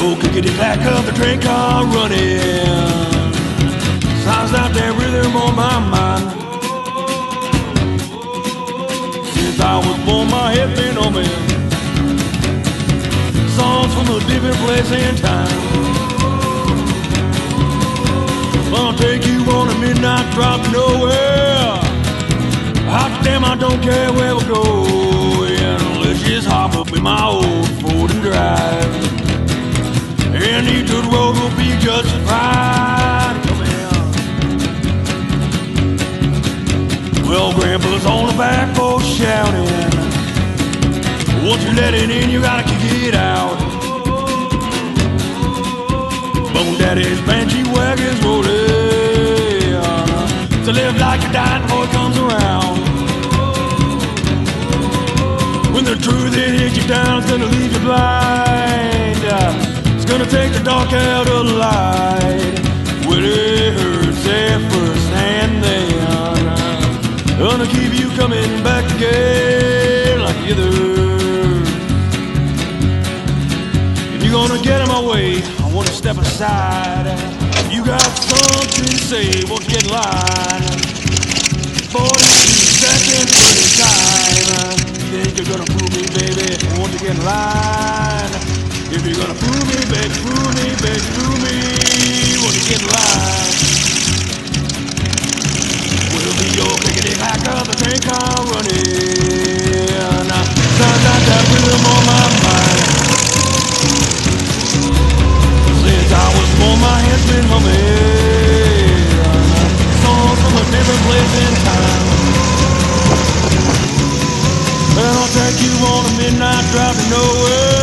old kickity clack of the train car running. Sounds out that rhythm on my mind. Since I was born, my head's been on me. Songs from a different place and time. I'll take you on a midnight drive to nowhere. Hot damn, I don't care where we're going. Let's just hop up in my old Ford and drive. And each good road will be just fine. Come in. Well, Grandpa's on the back porch shouting. Once you let it in, you gotta kick it out. Bone Daddy's Banshee wagon's rolling. To live like you're dying before it comes around. When the truth it hits you down, it's gonna leave you blind. It's gonna take the dark out of the light. Well, it hurts at first and then gonna keep you coming back again like the others. If you're gonna get in my way, I wanna step aside. You got something to say, won't you get in line? 42 seconds for the time. You think you're gonna fool me, baby, won't you get in line? If you're gonna fool me, baby, fool me, baby, fool me, won't you get in line? We'll be your pickety pack of the train car running. Sounds like that rhythm on my mind. Since I was born, my head's been humming. Songs from a different place in time. And I'll take you on a midnight drive to nowhere.